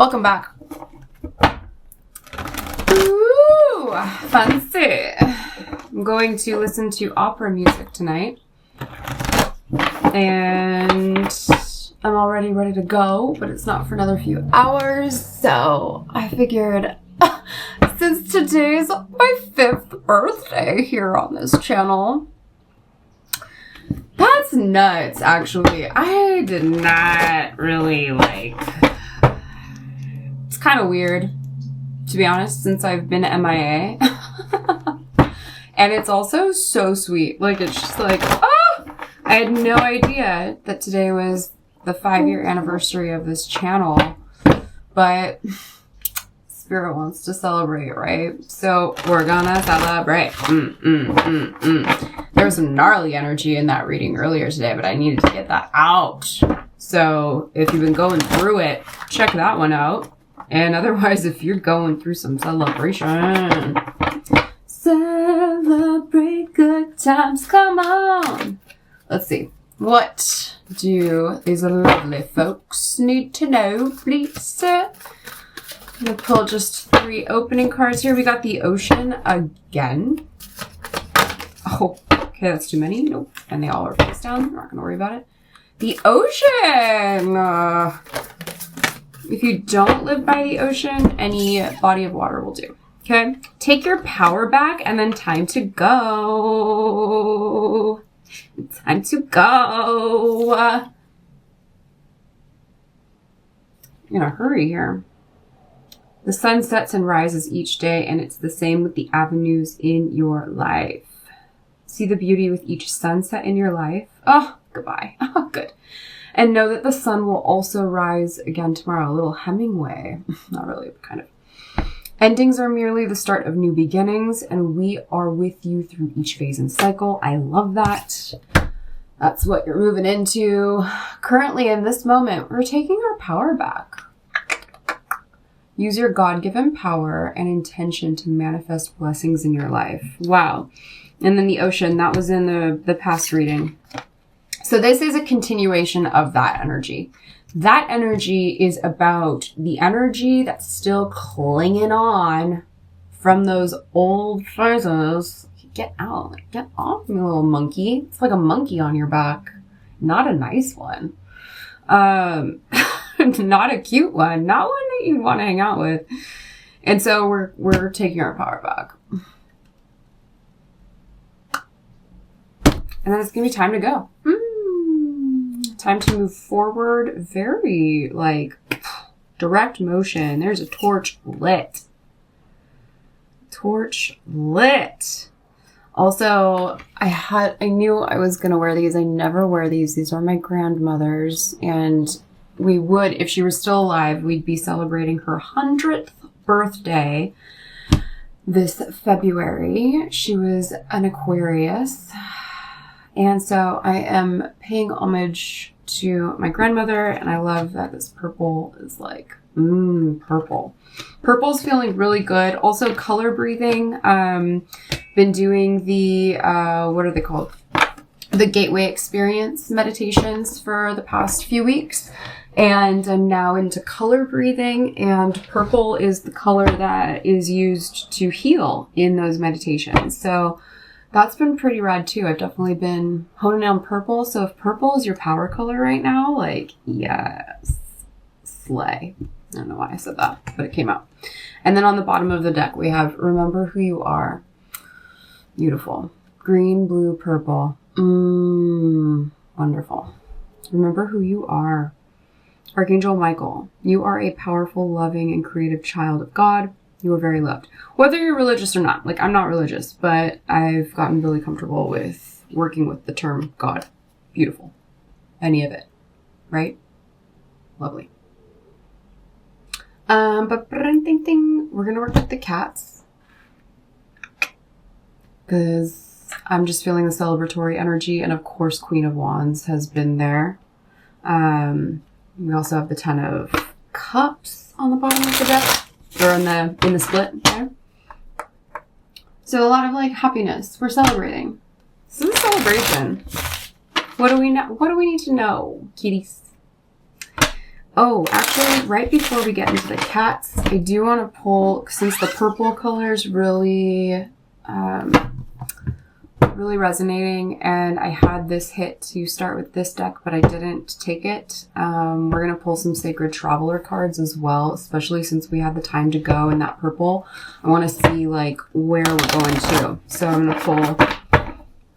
Welcome back. Ooh, fancy. I'm going to listen to opera music tonight. And I'm already ready to go, but it's not for another few hours. So I figured, since today's my 5th birthday here on this channel, that's nuts, actually. I did not really it's kind of weird, to be honest, since I've been MIA. And it's also so sweet. It's just oh! I had no idea that today was the 5-year anniversary of this channel. But Spirit wants to celebrate, right? So we're gonna celebrate. There was some gnarly energy in that reading earlier today, but I needed to get that out. So if you've been going through it, check that one out. And otherwise, if you're going through some celebration, celebrate good times, come on. Let's see. What do these lovely folks need to know, please? I'm going to pull just 3 opening cards here. We got the Ocean again. Oh, okay, that's too many. Nope. And they all are face down. I'm not going to worry about it. The Ocean! If you don't live by the ocean, any body of water will do. Okay? Take your power back and then time to go. Time to go. I'm in a hurry here. The sun sets and rises each day, and it's the same with the avenues in your life. See the beauty with each sunset in your life? Oh, goodbye. Oh, good. And know that the sun will also rise again tomorrow. A little Hemingway. Not really, but kind of. Endings are merely the start of new beginnings, and we are with you through each phase and cycle. I love that. That's what you're moving into. Currently, in this moment, we're taking our power back. Use your God-given power and intention to manifest blessings in your life. Wow. And then the Ocean, that was in the past reading. So this is a continuation of that energy. That energy is about the energy that's still clinging on from those old phases. Get out. Get off me, little monkey. It's like a monkey on your back. Not a nice one. Not a cute one. Not one that you'd want to hang out with. And so we're taking our power back. And then it's going to be time to go. Time to move forward. Very, direct motion. There's a torch lit. Torch lit. Also, I knew I was going to wear these. I never wear these. These are my grandmother's. And we would, if she was still alive, we'd be celebrating her 100th birthday this February. She was an Aquarius. And so I am paying homage to my grandmother, and I love that this purple is purple. Purple's feeling really good. Also color breathing. Been doing the, what are they called? The Gateway Experience meditations for the past few weeks. And I'm now into color breathing, and purple is the color that is used to heal in those meditations. So that's been pretty rad too. I've definitely been honing on purple. So if purple is your power color right now, yes, slay. I don't know why I said that, but it came out. And then on the bottom of the deck, we have Remember Who You Are. Beautiful. Green, blue, purple. Wonderful. Remember who you are. Archangel Michael, you are a powerful, loving, and creative child of God. You are very loved. Whether you're religious or not. I'm not religious, but I've gotten really comfortable with working with the term God. Beautiful. Any of it. Right? Lovely. But we're going to work with the cats. Because I'm just feeling the celebratory energy. And of course, Queen of Wands has been there. We also have the 10 of Cups on the bottom of the deck. Or in the split, okay? So a lot of happiness. We're celebrating. This is a celebration. What do we know? What do we need to know, kitties? Oh, actually, right before we get into the cats, I do want to pull, since the purple color is really, really resonating, and I had this hit to start with this deck, but I didn't take it. We're going to pull some Sacred Traveler cards as well, especially since we had the time to go in that purple. I want to see, like, where we're going to. So I'm going to pull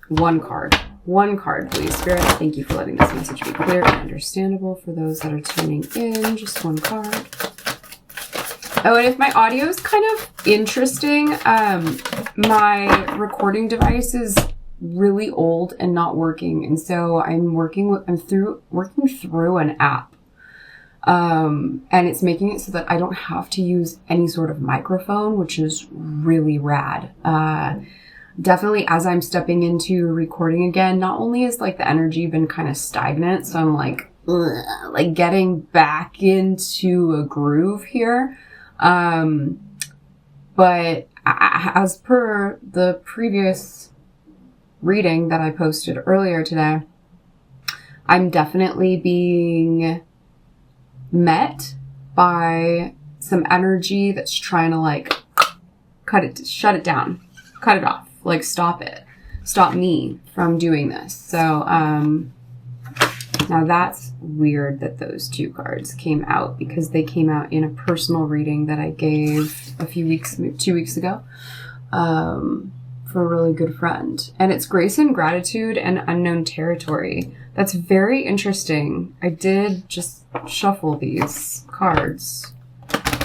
one card. One card, please. Spirit, thank you for letting this message be clear and understandable for those that are tuning in. Just one card. Oh, and if my audio is kind of interesting, my recording device is really old and not working, and so I'm working through an app, and it's making it so that I don't have to use any sort of microphone, which is really rad. Definitely as I'm stepping into recording again, not only is like the energy been kind of stagnant, so I'm like getting back into a groove here. But as per the previous reading that I posted earlier today, I'm definitely being met by some energy that's trying to like shut it down, cut it off. Like, stop me from doing this. So, now that's weird that those two cards came out, because they came out in a personal reading that I gave 2 weeks ago, for a really good friend. And it's Grace and Gratitude and Unknown Territory. That's very interesting. I did just shuffle these cards.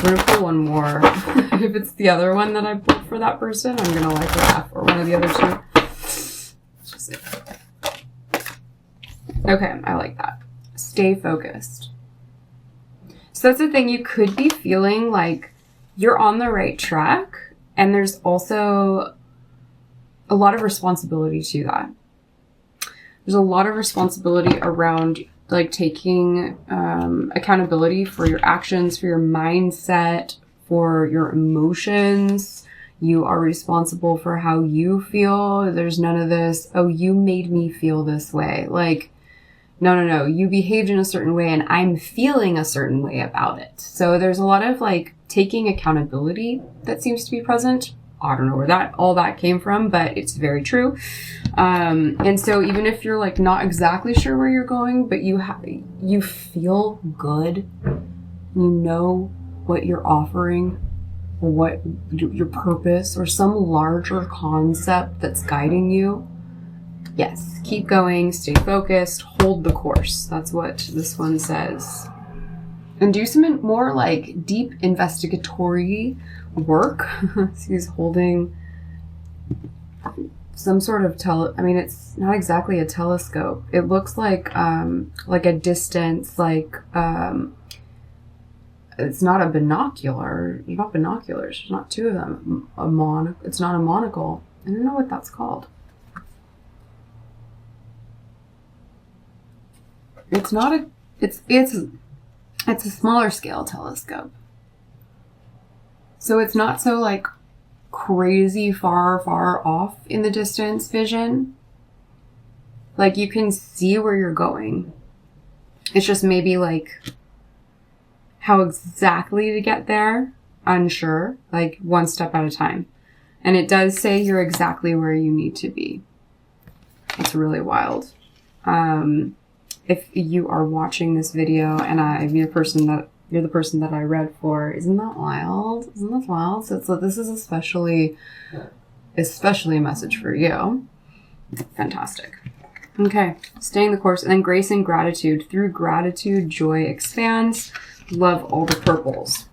We're gonna pull one more. If it's the other one that I pulled for that person, I'm gonna like laugh, or one of the other two. Let's just see. Okay, I like that. Stay focused. So that's the thing, you could be feeling like you're on the right track, and there's also a lot of responsibility to that. There's a lot of responsibility around like taking accountability for your actions, for your mindset, for your emotions. You are responsible for how you feel. There's none of this, oh, you made me feel this way. Like, no. You behaved in a certain way and I'm feeling a certain way about it. So there's a lot of like taking accountability that seems to be present. I don't know where all that came from, but it's very true. And so even if you're like not exactly sure where you're going, but you feel good, you know what you're offering, or what your purpose, or some larger concept that's guiding you. Yes, keep going, stay focused, hold the course. That's what this one says. And do some more like deep investigatory work. He's holding some sort of I mean, it's not exactly a telescope. It looks like a distance, like, it's not a binocular. There's not binoculars. There's not two of them. It's not a monocle. I don't know what that's called. It's not a, it's a smaller scale telescope. So it's not so like crazy far off in the distance vision. Like you can see where you're going. It's just maybe like how exactly to get there, unsure, like one step at a time. And it does say you're exactly where you need to be. It's really wild. If you are watching this video and you're the person that I read for, isn't that wild? Isn't that wild? So this is especially a message for you. Fantastic. Okay, staying the course, and then Grace and Gratitude. Through gratitude, joy expands. Love all the purples.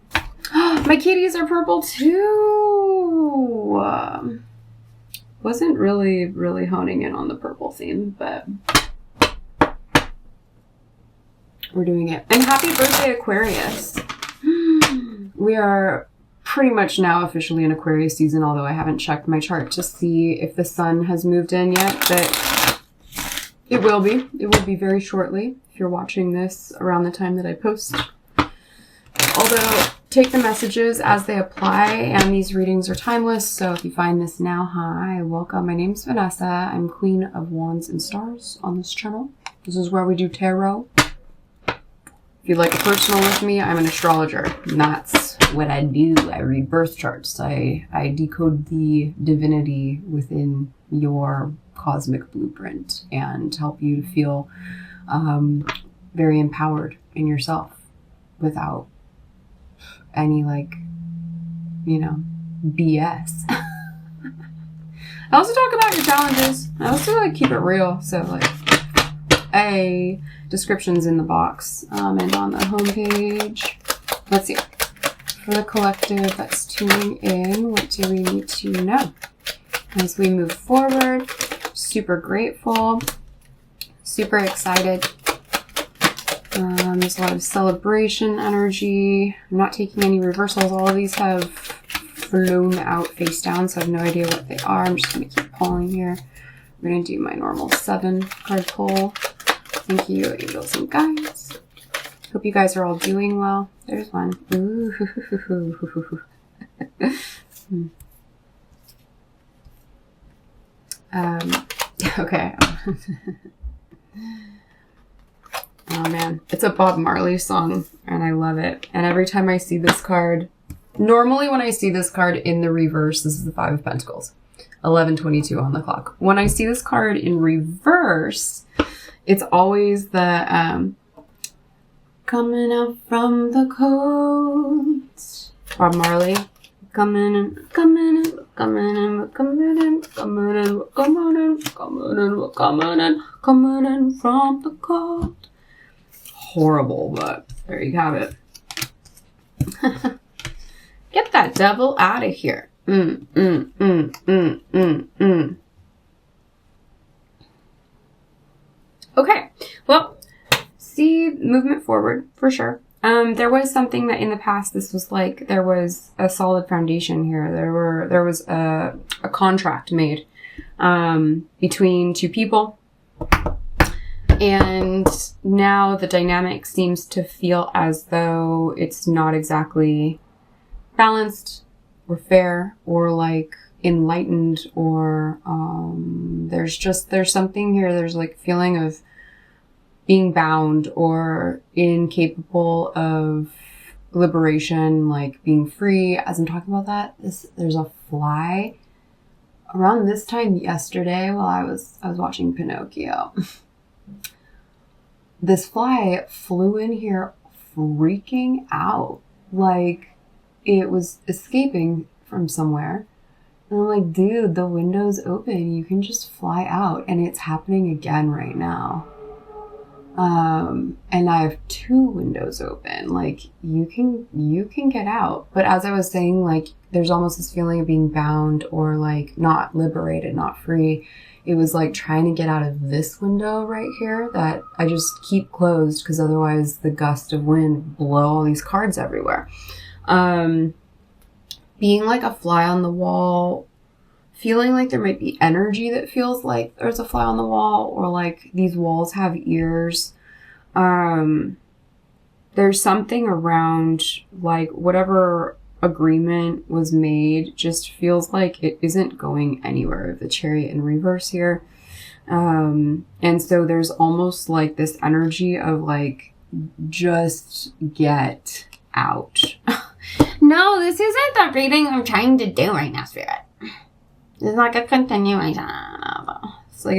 My kitties are purple too. Wasn't really honing in on the purple theme, but we're doing it. And happy birthday, Aquarius. We are pretty much now officially in Aquarius season, although I haven't checked my chart to see if the sun has moved in yet, but it will be. It will be very shortly if you're watching this around the time that I post. Although, take the messages as they apply, and these readings are timeless, so if you find this now, hi, welcome. My name's Vanessa. I'm Queen of Wands and Stars on this channel. This is where we do tarot. If If you'd like a personal with me, I'm an astrologer. And that's what I do. I read birth charts. I decode the divinity within your cosmic blueprint and help you to feel very empowered in yourself without any, like, you know, BS. I also talk about your challenges. I also like keep it real. So like descriptions in the box and on the homepage. Let's see. For the collective that's tuning in, what do we need to know? As we move forward, super grateful, super excited. There's a lot of celebration energy. I'm not taking any reversals. All of these have flown out face down, so I have no idea what they are. I'm just going to keep pulling here. I'm going to do my normal 7 card pull. Thank you, angels and guides. Hope you guys are all doing well. There's one. Ooh. Okay. Oh man, it's a Bob Marley song and I love it. And every time I see this card, normally when I see this card in the reverse, this is the 5 of Pentacles, 11:22 on the clock. When I see this card in reverse, it's always the coming up from the coast. Bob Marley. Coming in, coming in, coming in, coming in, coming in, coming in, coming in, coming in, coming in from the cold. Horrible, but there you have it. Get that devil out of here. Okay, well, see movement forward for sure. There was something that in the past, this was like, there was a solid foundation here. There was a contract made, between 2 people. And now the dynamic seems to feel as though it's not exactly balanced or fair or like enlightened or, there's something here. There's like feeling of being bound or incapable of liberation, like being free. As I'm talking about that, there's a fly around this time yesterday while I was watching Pinocchio. This fly flew in here freaking out, like it was escaping from somewhere. And I'm like, dude, the window's open. You can just fly out. And it's happening again right now. And I have 2 windows open. Like you can get out. But as I was saying, like there's almost this feeling of being bound or like not liberated, not free. It was like trying to get out of this window right here that I just keep closed because otherwise the gust of wind blow all these cards everywhere. Being like a fly on the wall, feeling like there might be energy that feels like there's a fly on the wall or like these walls have ears. There's something around like whatever agreement was made just feels like it isn't going anywhere. The Chariot in reverse here. And so there's almost like this energy of like, just get out. No, this isn't the reading I'm trying to do right now, Spirit. It's like a continuation. It's like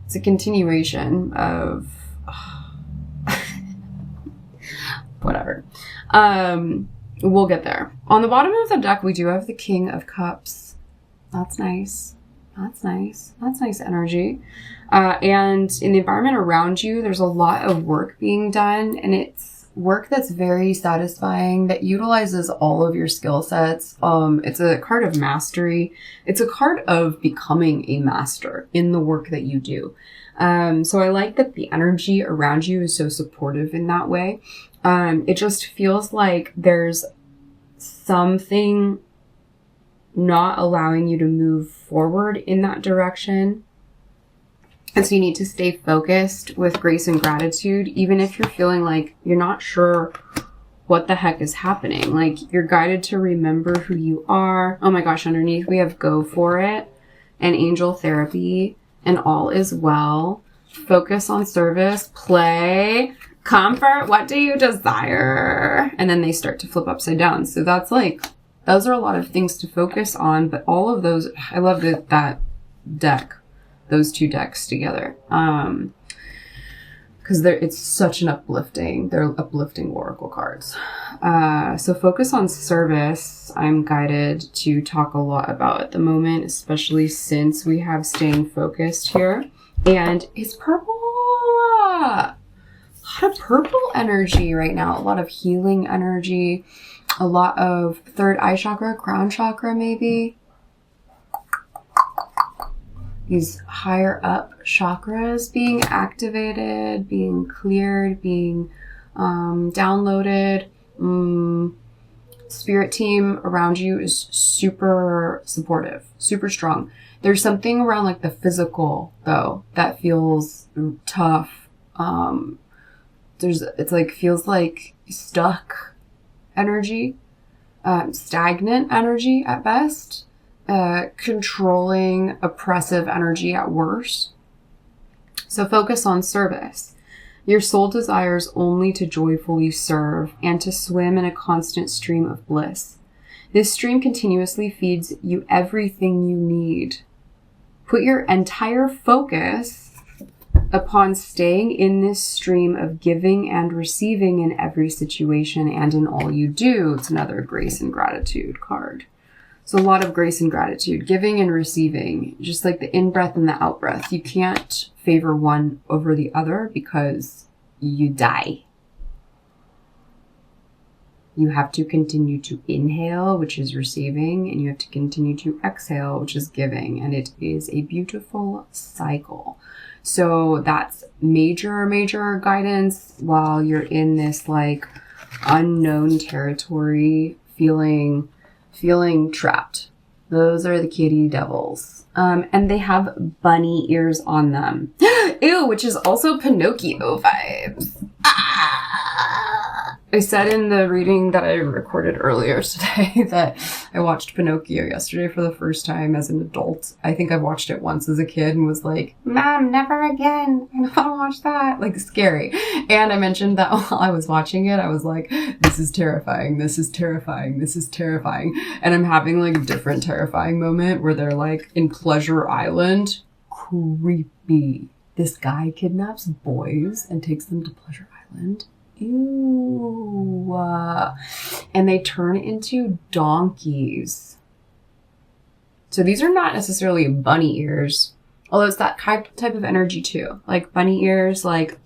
it's a continuation of whatever. We'll get there. On the bottom of the deck, we do have the King of Cups. That's nice. That's nice. That's nice energy. And in the environment around you, there's a lot of work being done, and it's work that's very satisfying, that utilizes all of your skill sets. It's a card of mastery. It's a card of becoming a master in the work that you do. So I like that the energy around you is so supportive in that way. It just feels like there's something not allowing you to move forward in that direction. And so you need to stay focused with grace and gratitude, even if you're feeling like you're not sure what the heck is happening. Like you're guided to remember who you are. Oh my gosh, underneath we have go for it and angel therapy and all is well. Focus on service, play, Comfort, what do you desire? And then they start to flip upside down. So that's like, those are a lot of things to focus on, but all of those, I love that deck, those two decks together. Because it's such an they're uplifting oracle cards. So focus on service, I'm guided to talk a lot about at the moment, especially since we have staying focused here. And it's purple. A lot of purple energy right now. A lot of healing energy. A lot of third eye chakra, crown chakra maybe. These higher up chakras being activated, being cleared, being downloaded. Spirit team around you is super supportive, super strong. There's something around like the physical though that feels tough. Feels like stuck energy, stagnant energy at best. Controlling, oppressive energy at worst. So focus on service. Your soul desires only to joyfully serve and to swim in a constant stream of bliss. This stream continuously feeds you everything you need. Put your entire focus upon staying in this stream of giving and receiving in every situation and in all you do. It's another grace and gratitude card. So a lot of grace and gratitude, giving and receiving, just like the in-breath and the out-breath. You can't favor one over the other because you die. You have to continue to inhale, which is receiving, and you have to continue to exhale, which is giving. And it is a beautiful cycle. So that's major guidance while you're in this like unknown territory, feeling trapped. Those are the kitty devils. And they have bunny ears on them. Ew, which is also Pinocchio vibes. I said in the reading that I recorded earlier today that I watched Pinocchio yesterday for the first time as an adult. I think I watched it once as a kid and was like, Mom, never again. I don't want to watch that. Like, scary. And I mentioned that while I was watching it, I was like, this is terrifying. This is terrifying. This is terrifying. And I'm having like a different terrifying moment where they're like in Pleasure Island. Creepy. This guy kidnaps boys and takes them to Pleasure Island. Ew. And they turn into donkeys. So these are not necessarily bunny ears, although it's that type of energy too. Like bunny ears, like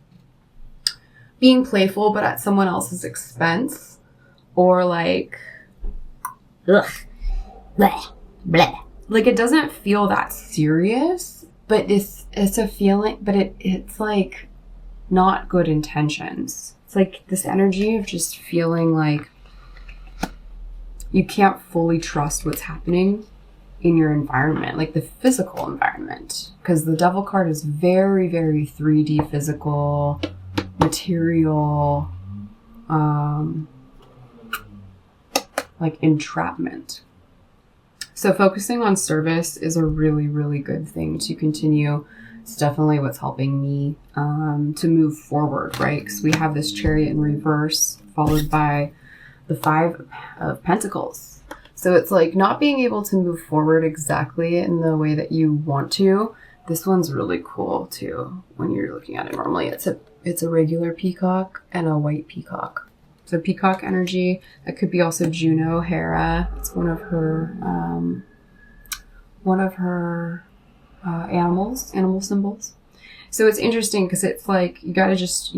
being playful but at someone else's expense, or like ugh, bleh, bleh. Like it doesn't feel that serious, but it's a feeling, but it's like not good intentions. It's like this energy of just feeling like you can't fully trust what's happening in your environment, like the physical environment. Because the Devil card is very, very 3D physical, material, like entrapment. So focusing on service is a really, really good thing to continue. It's definitely what's helping me to move forward, right? Because we have this Chariot in reverse followed by the 5 of Pentacles. So it's like not being able to move forward exactly in the way that you want to. This one's really cool too when you're looking at it. Normally it's a regular peacock and a white peacock. So peacock energy. That could be also Juno, Hera. It's one of her animal symbols. So it's interesting because it's like you gotta just,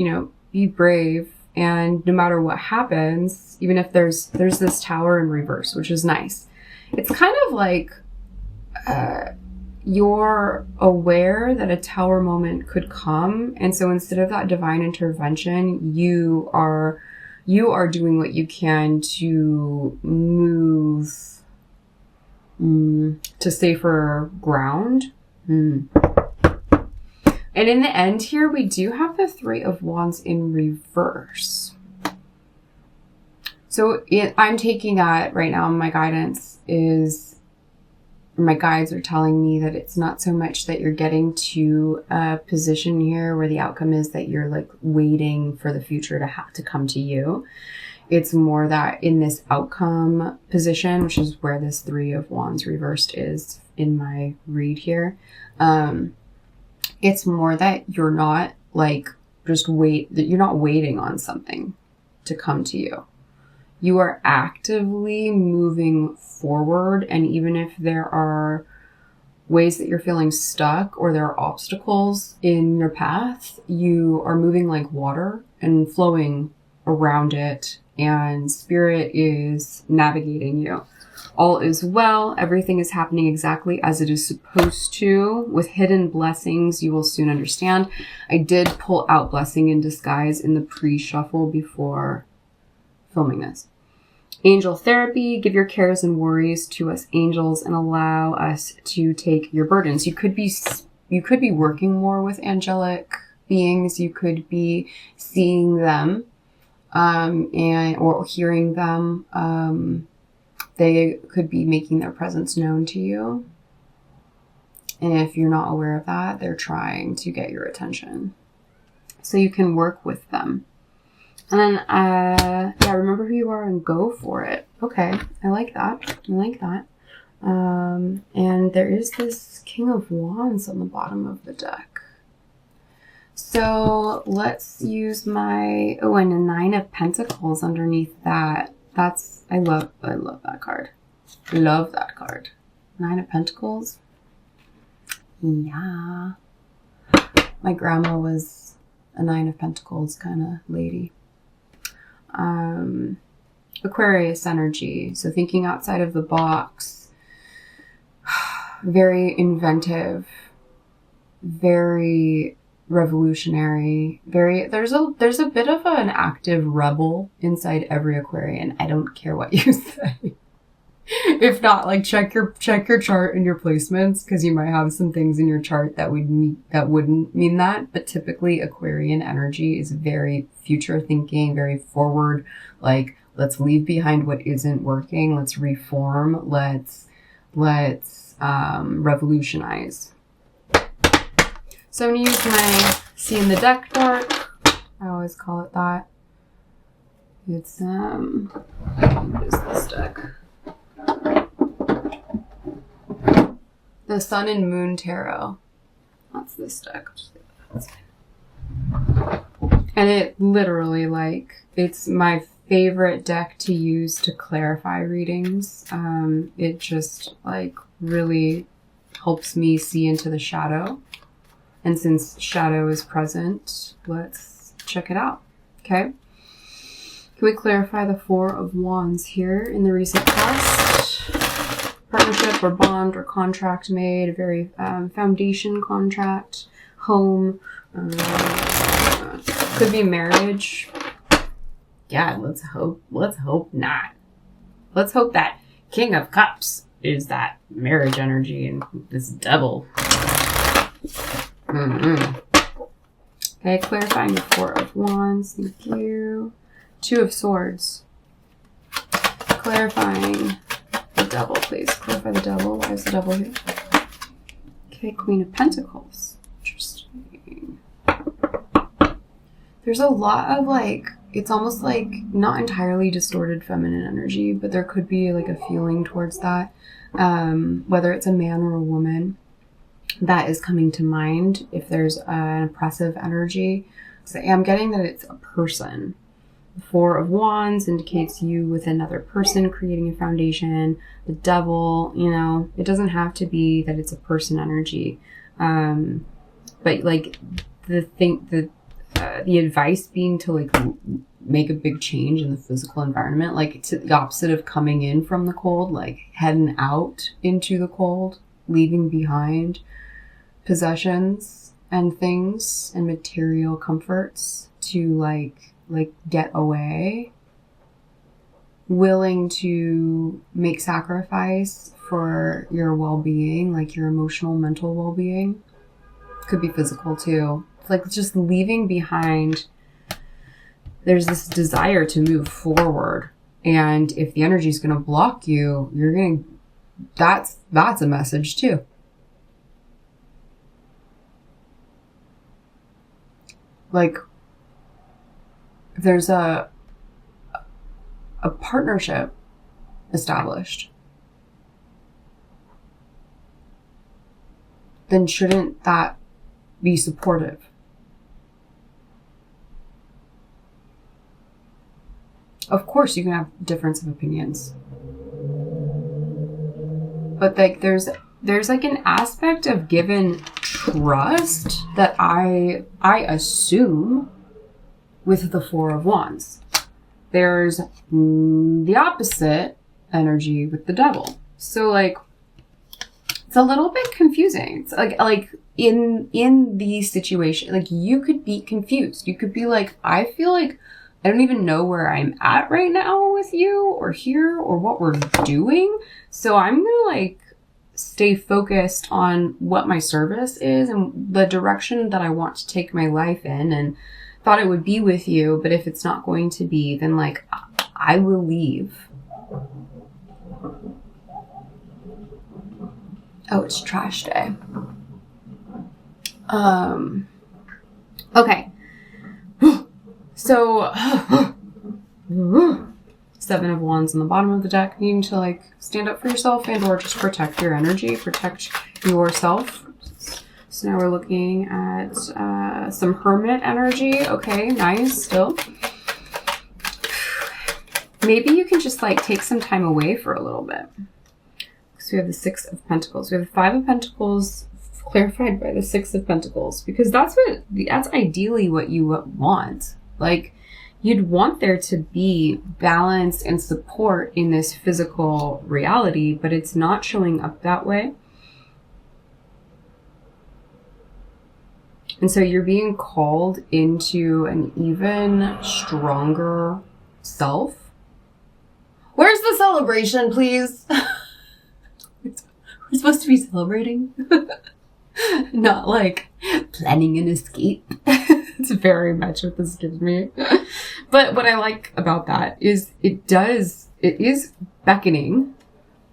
be brave, and no matter what happens, even if there's this Tower in reverse, which is nice. It's kind of like you're aware that a Tower moment could come, and so instead of that divine intervention, you are doing what you can to move to safer ground. And in the end here, we do have the 3 of Wands in reverse. So I'm taking that right now, my guidance is my guides are telling me that it's not so much that you're getting to a position here where the outcome is that you're like waiting for the future to have to come to you. It's more that in this outcome position, which is where this 3 of Wands reversed is in my read here. It's more that you're not like that you're not waiting on something to come to you. You are actively moving forward, and even if there are ways that you're feeling stuck or there are obstacles in your path, you are moving like water and flowing around it, and spirit is navigating you. All is well. Everything is happening exactly as it is supposed to. With hidden blessings, you will soon understand. I did pull out Blessing in Disguise in the pre-shuffle before filming this. Angel therapy. Give your cares and worries to us angels and allow us to take your burdens. You could be working more with angelic beings. You could be seeing them or hearing them. They could be making their presence known to you. And if you're not aware of that, they're trying to get your attention. So you can work with them. And then, yeah, remember who you are and go for it. Okay, I like that. I like that. And there is this King of Wands on the bottom of the deck. So let's use and a 9 of Pentacles underneath that. I love that card. Love that card. 9 of Pentacles. Yeah. My grandma was a 9 of Pentacles kind of lady. Aquarius energy. So thinking outside of the box. Very inventive. Very revolutionary. There's a bit of an active rebel inside every Aquarian. I don't care what you say. If not, like check your chart and your placements, because you might have some things in your chart that wouldn't mean that. But typically Aquarian energy is very future thinking, very forward, like let's leave behind what isn't working, let's reform, let's revolutionize. So I'm going to use my See in the Deck Dark. I always call it that. It's, what is this deck? The Sun and Moon Tarot. That's this deck. And it literally, like, it's my favorite deck to use to clarify readings. It just, like, really helps me see into the shadow. And since shadow is present, let's check it out. Okay. Can we clarify the 4 of Wands here in the recent past? Partnership or bond or contract made, a very foundation contract, home, could be marriage. Yeah, let's hope not. Let's hope that King of Cups is that marriage energy and this devil. Okay, clarifying the 4 of Wands. Thank you. 2 of Swords. Clarifying the Devil, please. Clarify the Devil. Why is the Devil here? Okay, Queen of Pentacles. Interesting. There's a lot of, like, it's almost like not entirely distorted feminine energy, but there could be like a feeling towards that. Whether it's a man or a woman. That is coming to mind if there's an oppressive energy. So I'm getting that it's a person. The 4 of Wands indicates you with another person creating a foundation. The Devil, you know, it doesn't have to be that it's a person energy. But like the advice being to like make a big change in the physical environment, like it's the opposite of coming in from the cold, like heading out into the cold, leaving behind possessions and things and material comforts to like get away, willing to make sacrifice for your well-being, like your emotional, mental well-being. Could be physical too. It's like just leaving behind. There's this desire to move forward, and if the energy is going to block you, you're going to that's a message too. Like, if there's a partnership established, then shouldn't that be supportive? Of course, you can have difference of opinions, but like there's like an aspect of given trust that I assume with the Four of Wands. There's the opposite energy with the Devil. So like, it's a little bit confusing. It's like in the situation, like you could be confused. You could be like, I feel like I don't even know where I'm at right now with you or here or what we're doing. So I'm gonna like stay focused on what my service is and the direction that I want to take my life in, and thought it would be with you. But if it's not going to be, then like I will leave. Oh, it's trash day. Okay. So, Seven of Wands on the bottom of the deck, needing to like stand up for yourself and or just protect your energy, protect yourself. So now we're looking at some Hermit energy. Okay, nice. Still, maybe you can just like take some time away for a little bit. So we have the Six of Pentacles. We have the Five of Pentacles clarified by the Six of Pentacles, because that's ideally what you want. Like, you'd want there to be balance and support in this physical reality, but it's not showing up that way. And so you're being called into an even stronger self. Where's the celebration, please? We're supposed to be celebrating. Not like planning an escape. It's very much what this gives me. But what I like about that is it is beckoning,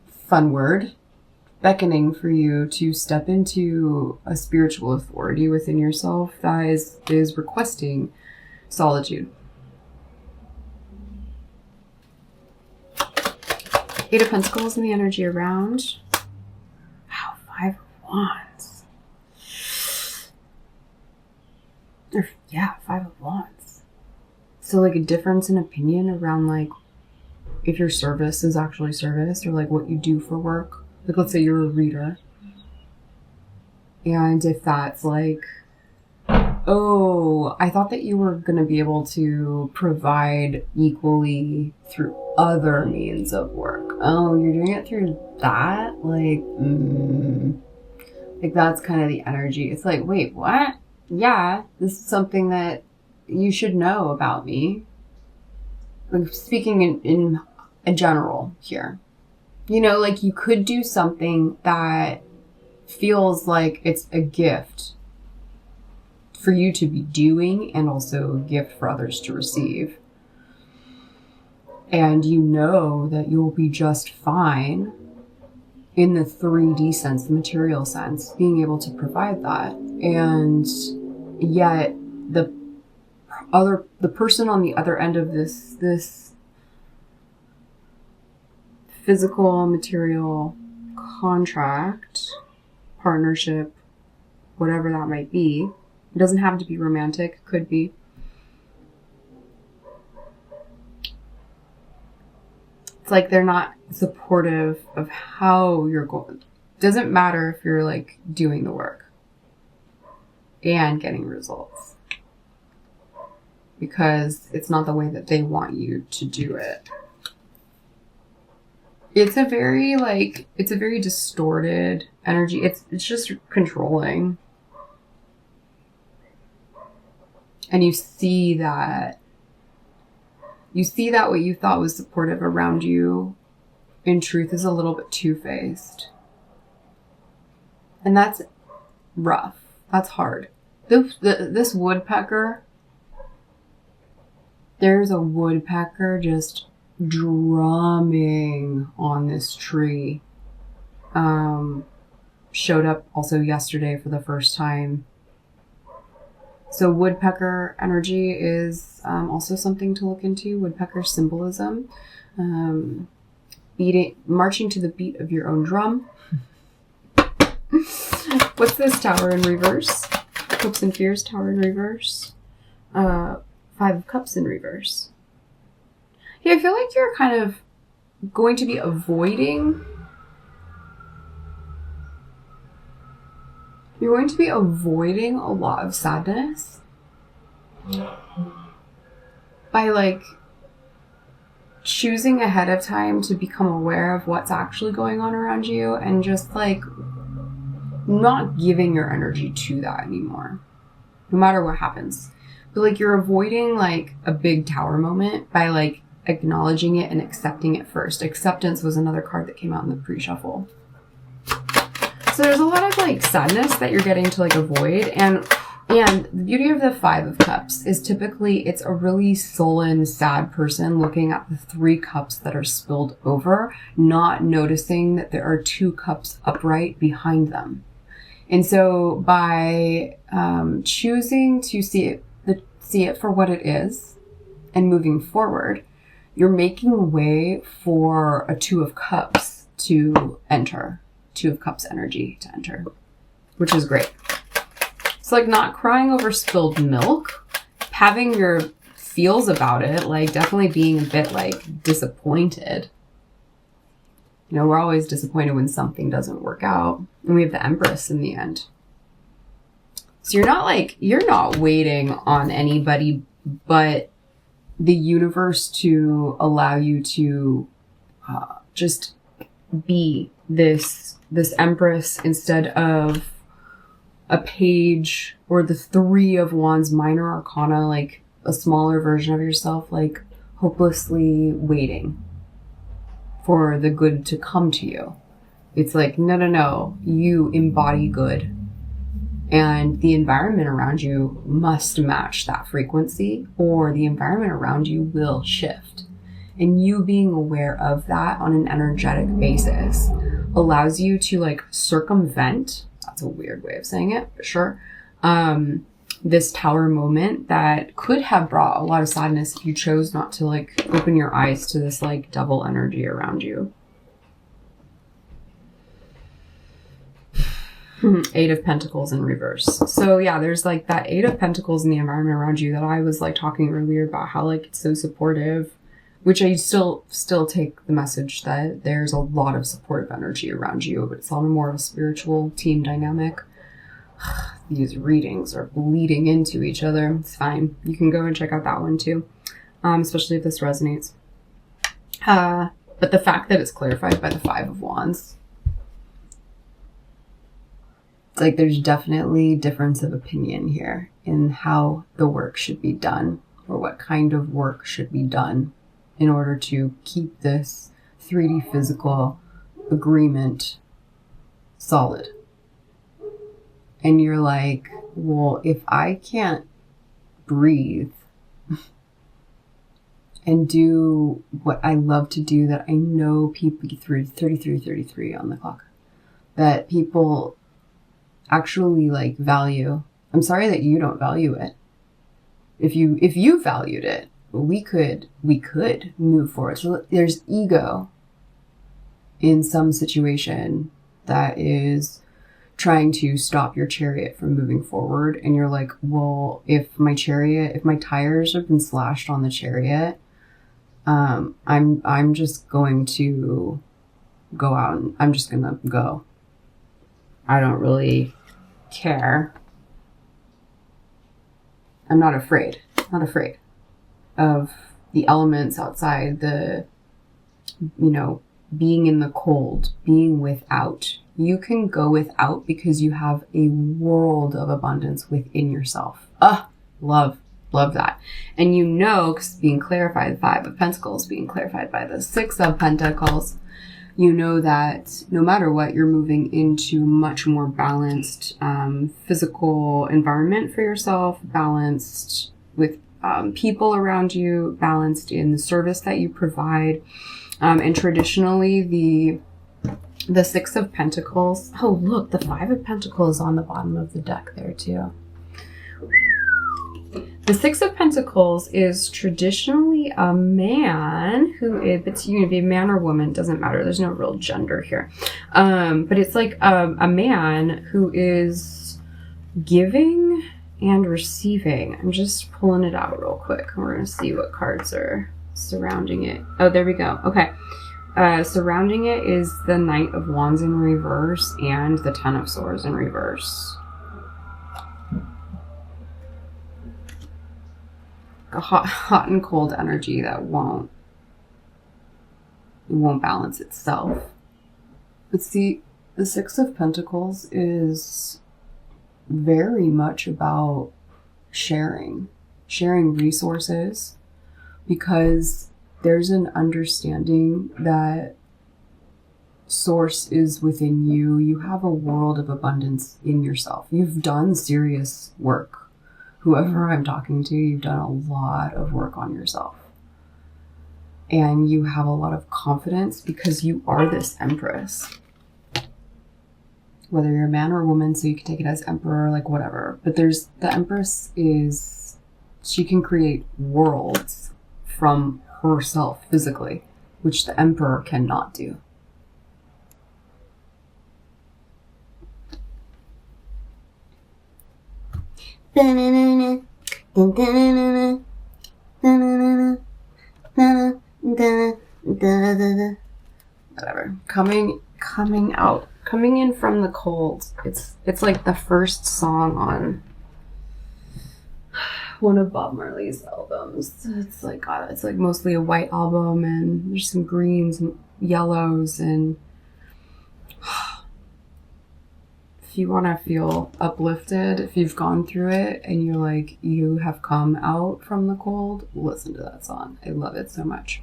fun word, beckoning for you to step into a spiritual authority within yourself that is requesting solitude. Eight of Pentacles and the energy around. Wow, Five of Wands. Yeah, Five of Wands. So like a difference in opinion around like if your service is actually service, or like what you do for work. Like let's say you're a reader. And if that's like, oh, I thought that you were going to be able to provide equally through other means of work. Oh, you're doing it through that? Like, like that's kind of the energy. It's like, wait, what? Yeah, this is something that you should know about me. Like speaking in a general here. You know, like you could do something that feels like it's a gift for you to be doing and also a gift for others to receive. And you know that you'll be just fine in the 3D sense, the material sense, being able to provide that. And yet the person on the other end of this physical material contract, partnership, whatever that might be, it doesn't have to be romantic, could be. It's like they're not supportive of how you're going. Doesn't matter if you're like doing the work and getting results, because it's not the way that they want you to do it. It's a very distorted energy. It's just controlling. And you see that what you thought was supportive around you in truth is a little bit two-faced. And that's rough. That's hard. This woodpecker, there's a woodpecker just drumming on this tree. showed up also yesterday for the first time. So woodpecker energy is also something to look into. Woodpecker symbolism. Marching to the beat of your own drum. What's this? Tower in reverse. Hopes and fears, tower in reverse. Five of Cups in reverse. Yeah, I feel like you're kind of going to be avoiding. You're going to be avoiding a lot of sadness by like choosing ahead of time to become aware of what's actually going on around you and just like not giving your energy to that anymore, no matter what happens. But like you're avoiding like a big tower moment by like acknowledging it and accepting it first. Acceptance was another card that came out in the pre-shuffle. So there's a lot of like sadness that you're getting to like avoid, and the beauty of the Five of Cups is typically it's a really sullen, sad person looking at the 3 cups that are spilled over, not noticing that there are 2 cups upright behind them. And so by choosing to see it for what it is and moving forward, you're making way for a 2 of Cups to enter. 2 of Cups energy to enter, which is great. It's like not crying over spilled milk, having your feels about it, like definitely being a bit like disappointed. You know, we're always disappointed when something doesn't work out. And we have the Empress in the end. So you're not waiting on anybody but the universe to allow you to just be this Empress instead of a page or the 3 of Wands minor arcana, like a smaller version of yourself, like hopelessly waiting for the good to come to you. It's like, no, you embody good. And the environment around you must match that frequency, or the environment around you will shift. And you being aware of that on an energetic basis allows you to like circumvent, that's a weird way of saying it, but sure, this tower moment that could have brought a lot of sadness if you chose not to like open your eyes to this like devil energy around you. 8 of Pentacles in reverse. So yeah, there's like that 8 of Pentacles in the environment around you that I was like talking earlier about how like it's so supportive, which I still take the message that there's a lot of supportive energy around you, but it's on more of a spiritual team dynamic. These readings are bleeding into each other. It's fine. You can go and check out that one too, especially if this resonates. But the fact that it's clarified by the 5 of Wands, it's like there's definitely difference of opinion here in how the work should be done, or what kind of work should be done in order to keep this 3D physical agreement solid. And you're like, well, if I can't breathe and do what I love to do, that I know people through 33 on the clock, that people actually like value. I'm sorry that you don't value it. If you valued it, we could move forward. So there's ego in some situation that is trying to stop your chariot from moving forward, and you're like, well, if my tires have been slashed on the chariot, I'm just going to go out and I'm just gonna go. I don't really care. I'm not afraid of the elements outside, being in the cold, being without. You can go without because you have a world of abundance within yourself. Love that. And because being clarified, the 5 of Pentacles being clarified by the 6 of Pentacles, you know that no matter what, you're moving into much more balanced physical environment for yourself, balanced with people around you, balanced in the service that you provide. And traditionally, the The Six of Pentacles. Oh, look, the Five of Pentacles on the bottom of the deck there too. The Six of Pentacles is traditionally a man who is, it's you can be a man or woman, doesn't matter. There's no real gender here. But it's like a man who is giving and receiving. I'm just pulling it out real quick. We're going to see what cards are surrounding it. Oh, there we go. Okay. Surrounding it is the Knight of Wands in reverse and the Ten of Swords in reverse. A hot and cold energy that won't balance itself. But see, the Six of Pentacles is very much about sharing resources, because there's an understanding that source is within you. You have a world of abundance in yourself. You've done serious work. Whoever I'm talking to, you've done a lot of work on yourself. And you have a lot of confidence because you are this Empress. Whether you're a man or a woman, so you can take it as Emperor, like whatever. But the Empress is, she can create worlds from herself physically, which the Emperor cannot do. Whatever. Coming out, coming in from the cold. It's like the first song on one of Bob Marley's albums. It's like mostly a white album, and there's some greens and yellows, and if you want to feel uplifted, if you've gone through it and you're like, you have come out from the cold, listen to that song. I love it so much.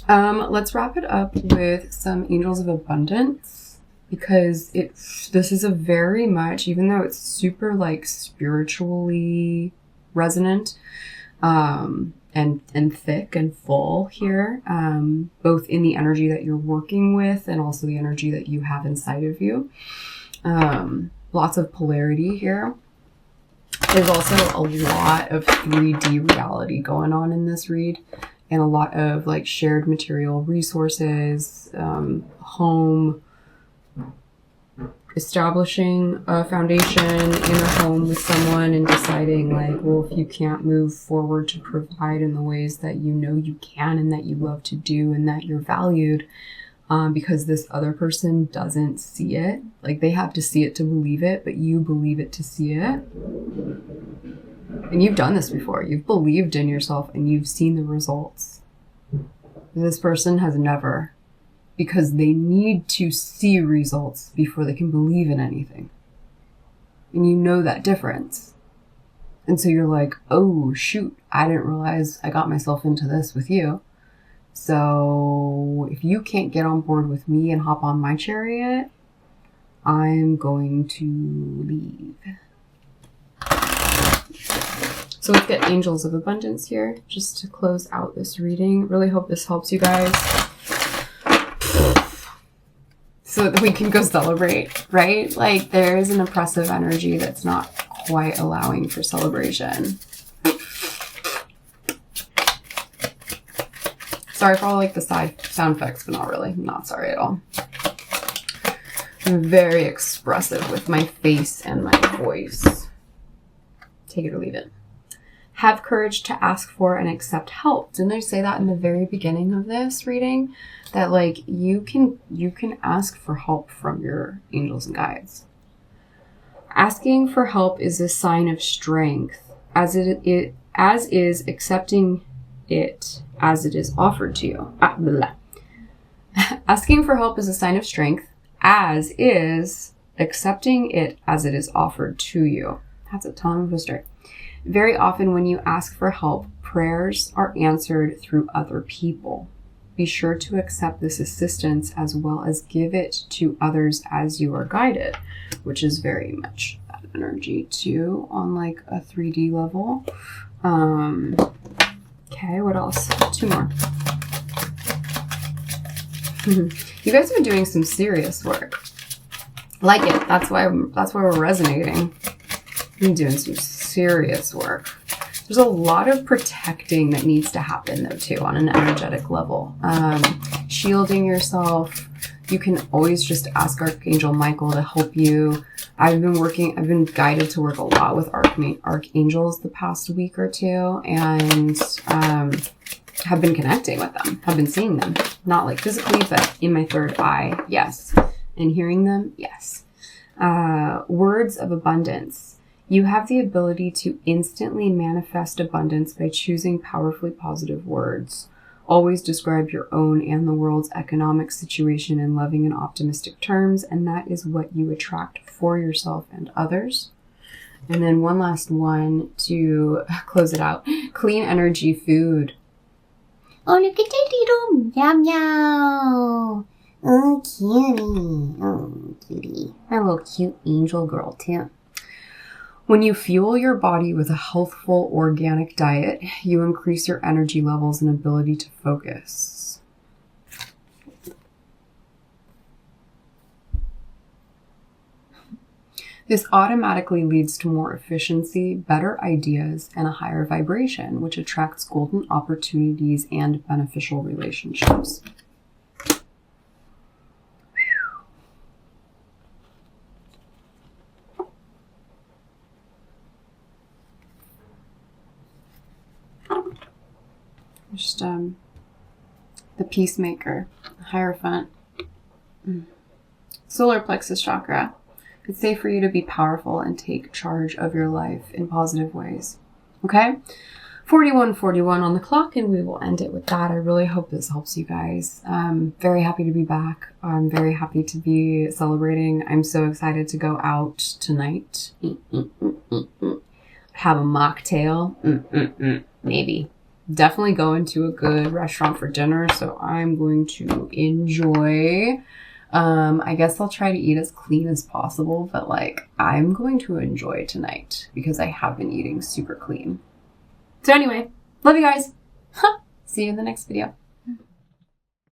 Let's wrap it up with some Angels of Abundance, because this is a very much, even though it's super like spiritually resonant, and thick and full here, both in the energy that you're working with and also the energy that you have inside of you. Lots of polarity here. There's also a lot of 3D reality going on in this read, and a lot of like shared material resources, home, establishing a foundation in a home with someone and deciding like, well, if you can't move forward to provide in the ways that you know you can and that you love to do and that you're valued, because this other person doesn't see it. Like, they have to see it to believe it, but you believe it to see it. And you've done this before. You've believed in yourself and you've seen the results. This person has never, because they need to see results before they can believe in anything. And you know that difference. And so you're like, oh, shoot, I didn't realize I got myself into this with you. So if you can't get on board with me and hop on my chariot, I'm going to leave. So let's get Angels of Abundance here just to close out this reading. Really hope this helps you guys, so that we can go celebrate, right? Like, there is an oppressive energy that's not quite allowing for celebration. Sorry for all like the sound effects, but not really. I'm not sorry at all. I'm very expressive with my face and my voice. Take it or leave it. Have courage to ask for and accept help. Didn't I say that in the very beginning of this reading? That like you can ask for help from your angels and guides. Asking for help is a sign of strength, as is accepting it as it is offered to you. Asking for help is a sign of strength, as is accepting it as it is offered to you. That's a tongue twister. Very often when you ask for help, prayers are answered through other people. Be sure to accept this assistance as well as give it to others as you are guided, which is very much that energy too on like a 3D level. Okay, what else? Two more. You guys have been doing some serious work. Like it. That's why we're resonating. You're doing some serious work. There's a lot of protecting that needs to happen though too on an energetic level. Shielding yourself. You can always just ask Archangel Michael to help you. I've been guided to work a lot with archangels the past week or two, and have been connecting with them, have been seeing them, not like physically, but in my third eye, yes. And hearing them, yes. Words of abundance. You have the ability to instantly manifest abundance by choosing powerfully positive words. Always describe your own and the world's economic situation in loving and optimistic terms, and that is what you attract for yourself and others. And then one last one to close it out. Clean energy food. Oh, look at that little meow meow. Oh, cutie. Oh, cutie. My little cute angel girl, too. When you fuel your body with a healthful organic diet, you increase your energy levels and ability to focus. This automatically leads to more efficiency, better ideas, and a higher vibration, which attracts golden opportunities and beneficial relationships. Just the peacemaker, the Hierophant, solar plexus chakra. It's safe for you to be powerful and take charge of your life in positive ways. Okay? 41:41 on the clock, and we will end it with that. I really hope this helps you guys. I'm very happy to be back. I'm very happy to be celebrating. I'm so excited to go out tonight. Have a mocktail. Maybe. Definitely going to a good restaurant for dinner, so I'm going to enjoy. I guess I'll try to eat as clean as possible, but like I'm going to enjoy tonight because I have been eating super clean. So anyway, love you guys. See you in the next video.